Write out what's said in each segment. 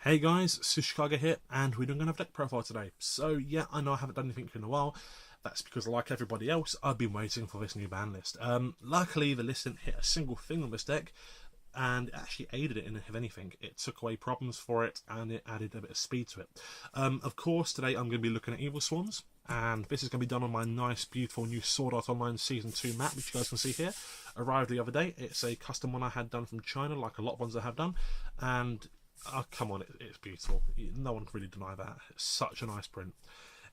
Hey guys, Sushikaga here, and we're doing another deck profile today. So yeah, I know I haven't done anything in a while. That's because, like everybody else, I've been waiting for this new ban list. Luckily, the list didn't hit a single thing on this deck, and it actually aided it in, if anything. It took away problems for it, and it added a bit of speed to it. Of course, today I'm going to be looking at Evilswarms, and this is going to be done on my nice, beautiful new Sword Art Online Season 2 map, which you guys can see here. Arrived the other day. It's a custom one I had done from China, like a lot of ones I have done, and oh, come on, it's beautiful. No one can really deny that. It's such a nice print.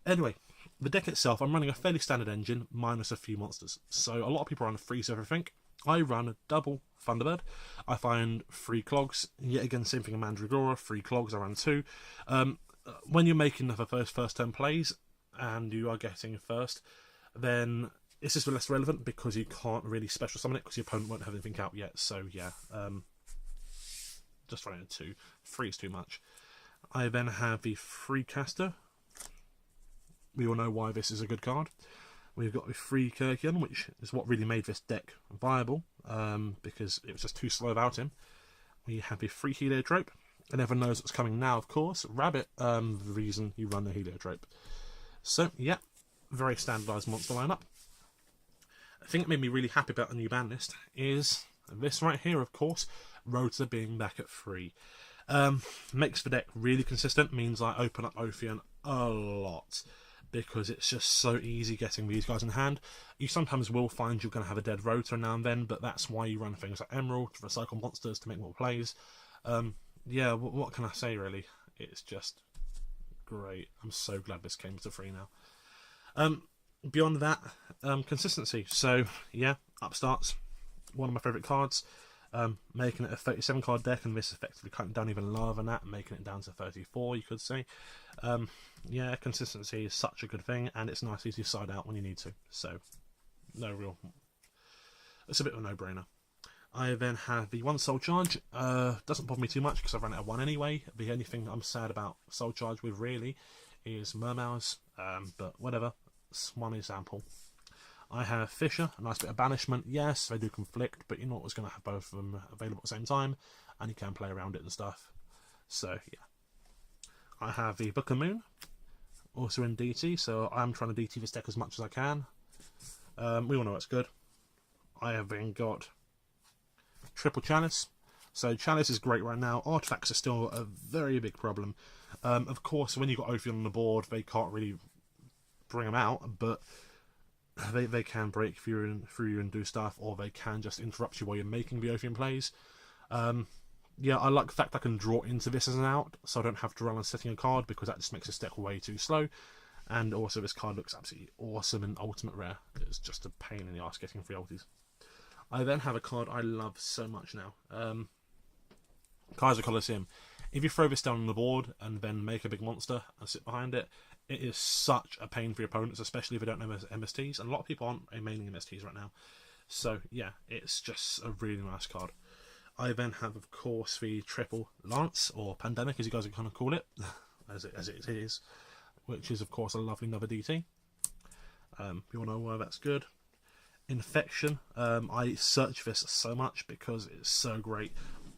Anyway, the deck itself, I'm running a fairly standard engine, minus a few monsters. So a lot of people run a freeze everything. I run a double Thunderbird. I find 3 clogs. Yet again, same thing in Mandragora, 3 clogs, I run 2. When you're making the first 10 plays, and you are getting first, then it's just less relevant because you can't really special summon it because your opponent won't have anything out yet. So yeah, just running a 2. 3 is too much. I then have the free caster. We all know why this is a good card. We've got the free Kirkian, which is what really made this deck viable, because it was just too slow without him. We have the free Heliotrope, and everyone knows what's coming now, of course. Rabbit, the reason you run the Heliotrope. So, yeah, very standardised monster lineup. The thing that made me really happy about the new ban list is this right here, of course, Rota being back at 3. Makes the deck really consistent, means I open up Ophion a lot, because it's just so easy getting these guys in hand. You sometimes will find you're going to have a dead Rota now and then, but that's why you run things like Emerald to recycle monsters to make more plays. Yeah, what can I say really? It's just great. I'm so glad this came to 3 now. Beyond that, consistency. So yeah, Upstart's one of my favourite cards. Making it a 37 card deck, and this effectively cutting down even lower than that, making it down to 34, you could say. Yeah, consistency is such a good thing, and it's nice to side out when you need to. So, it's a bit of a no-brainer. I then have the 1 Soul Charge. Doesn't bother me too much because I've run it at 1 anyway. The only thing I'm sad about Soul Charge with really is Mermails, but whatever. It's one example. I have Fisher, a nice bit of banishment. Yes, they do conflict, but you're not always going to have both of them available at the same time, and you can play around it and stuff. So, yeah. I have the Book of Moon, also in DT, so I'm trying to DT this deck as much as I can. We all know it's good. I have then got Triple Chalice. So Chalice is great right now. Artifacts are still a very big problem. Of course, when you've got Ophion on the board, they can't really bring them out, but they can break through you and do stuff, or they can just interrupt you while you're making the Ophion plays. Yeah, I like the fact I can draw into this as an out, so I don't have to run on setting a card, because that just makes this deck way too slow. And also this card looks absolutely awesome in Ultimate Rare. It's just a pain in the arse getting 3 ultis. I then have a card I love so much now. Kaiser Colosseum. If you throw this down on the board and then make a big monster and sit behind it, it is such a pain for your opponents, especially if they don't know MSTs. And a lot of people aren't maining MSTs right now. So, yeah, it's just a really nice card. I then have, of course, the Triple Lance, or Pandemic, as you guys are kind of call it, as it is, which is, of course, a lovely another DT. You all know why that's good. Infection. I search this so much because it's so great.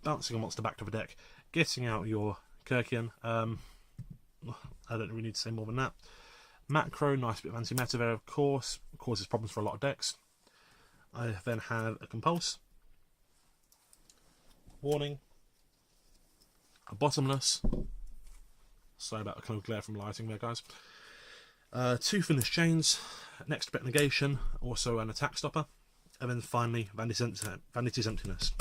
Bouncing a monster back to the deck, getting out your Kirkian. I don't really need to say more than that. Macro, nice bit of anti-meta there, of course. Causes problems for a lot of decks. I then have a Compulse. Warning. A Bottomless. Sorry about the kind of glare from lighting there, guys. 2 Finished Chains. Next bit Negation. Also an Attack Stopper. And then finally, Vanity's Emptiness.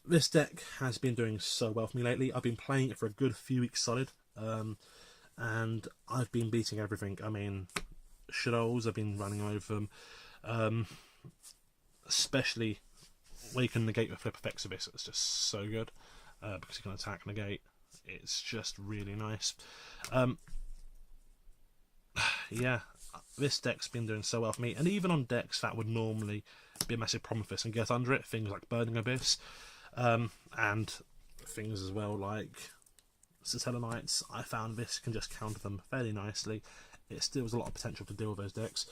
This deck has been doing so well for me lately. I've been playing it for a good few weeks solid, and I've been beating everything. I mean, Shadows, I've been running over them, especially where you can negate the flip effects of this. It's just so good, because you can attack, negate. It's just really nice. Yeah, this deck's been doing so well for me, and even on decks that would normally be a massive problem for this and get under it, things like Burning Abyss, and things as well like Satellite, I found this can just counter them fairly nicely. It still has a lot of potential to deal with those decks.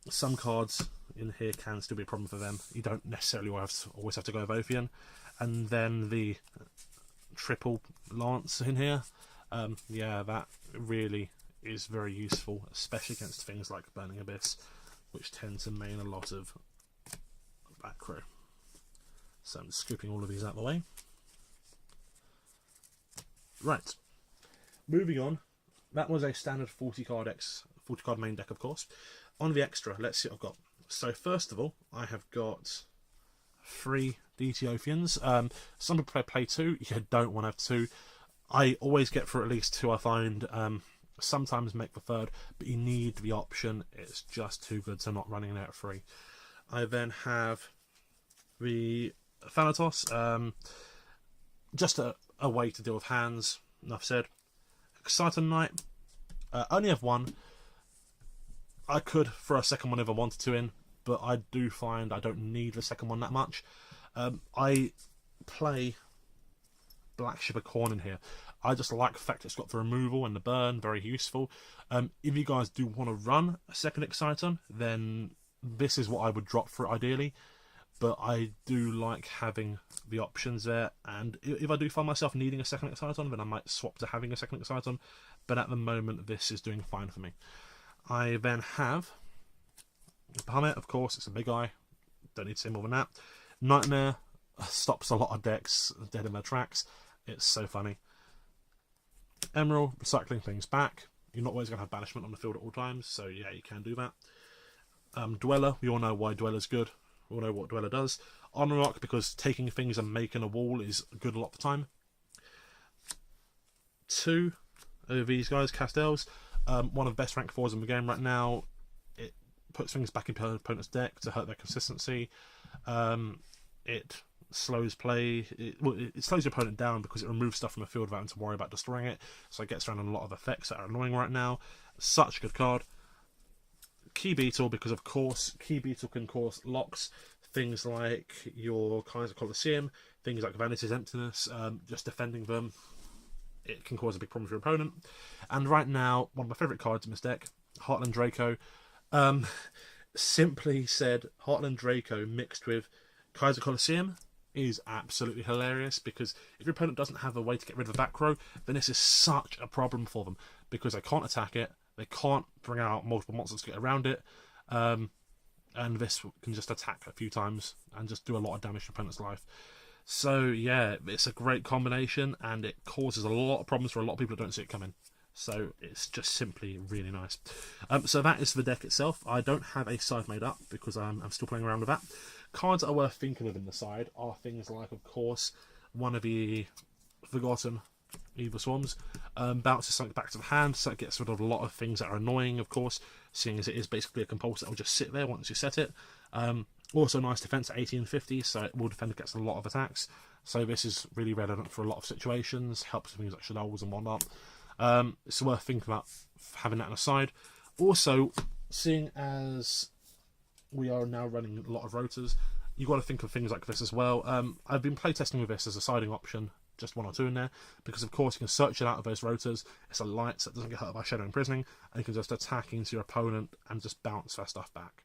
Some cards in here can still be a problem for them. You don't necessarily always have to go with Ophion, and then the triple lance in here. Yeah, that really is very useful, especially against things like Burning Abyss, which tend to main a lot of back row. So I'm scooping all of these out of the way. Right, moving on. That was a standard 40 card main deck, of course. On the extra, let's see what I've got. So first of all, I have got 3 Ethiopians. Some people play 2. You don't want to have 2. I always get through at least 2, I find. Sometimes make the 3rd, but you need the option. It's just too good to not running out of 3. I then have the Thanatos. Just a way to deal with hands. Enough said. Exciting Knight. Only have 1. I could throw a second one if I wanted to in, but I do find I don't need the second one that much. I play Black Ship of Corn in here. I just like the fact it's got the removal and the burn, very useful. If you guys do want to run a second Exciton, then this is what I would drop for it ideally. But I do like having the options there, and if I do find myself needing a second Exciton, then I might swap to having a second Exciton. But at the moment, this is doing fine for me. I then have Bahamut, of course. It's a big eye. Don't need to say more than that. Nightmare stops a lot of decks dead in their tracks. It's so funny. Emerald, recycling things back. You're not always going to have banishment on the field at all times, so yeah, you can do that. Dweller, we all know why Dweller's good. We all know what Dweller does. Honor Rock, because taking things and making a wall is good a lot of the time. 2 of these guys, Castells. One of the best rank 4s in the game right now. It puts things back in the opponent's deck to hurt their consistency. It slows play. It slows your opponent down because it removes stuff from the field without having to worry about destroying it. So it gets around a lot of effects that are annoying right now. Such a good card. Key Beetle, because of course Key Beetle can cause locks. Things like your Kaiser Colosseum, things like Vanity's Emptiness, just defending them. It can cause a big problem for your opponent. And right now, one of my favourite cards in this deck, Heartland Draco. Simply said, Heartland Draco mixed with Kaiser Colosseum is absolutely hilarious, because if your opponent doesn't have a way to get rid of the back row, then this is such a problem for them, because they can't attack it, they can't bring out multiple monsters to get around it, and this can just attack a few times and just do a lot of damage to your opponent's life. So yeah, it's a great combination, and it causes a lot of problems for a lot of people that don't see it coming. So it's just simply really nice. So that is the deck itself. I don't have a side made up because I'm still playing around with that. Cards that are worth thinking of in the side are things like, of course, one of the forgotten Evilswarms. Bounces something back to the hand, so it gets rid of a lot of things that are annoying, of course, seeing as it is basically a compulsor that will just sit there once you set it. Also nice defense at 1850, so it will defend against a lot of attacks. So this is really relevant for a lot of situations, helps with things like shadows and whatnot. It's worth thinking about having that on the side. Also, seeing as we are now running a lot of rotors, you've got to think of things like this as well. I've been playtesting with this as a siding option, just 1 or 2 in there, because of course you can search it out of those rotors. It's a light, so it doesn't get hurt by shadow imprisoning, and you can just attack into your opponent and just bounce their stuff back.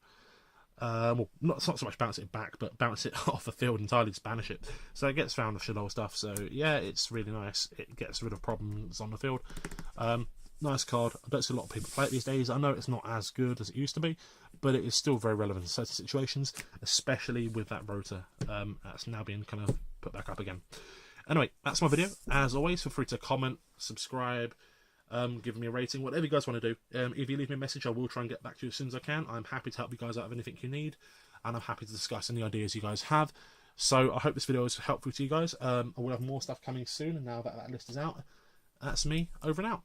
Well, not so much bounce it back, but bounce it off the field entirely to banish it. So it gets around the shadow stuff, so yeah, it's really nice. It gets rid of problems on the field. Nice card. I don't see a lot of people play it these days. I know it's not as good as it used to be, but it is still very relevant in certain situations, especially with that rotor that's now being kind of put back up again. Anyway, that's my video. As always, feel free to comment, subscribe, give me a rating, whatever you guys want to do. If you leave me a message, I will try and get back to you as soon as I can. I'm happy to help you guys out with anything you need, and I'm happy to discuss any ideas you guys have. So I hope this video is helpful to you guys. I will have more stuff coming soon, and now that that list is out, that's me, over and out.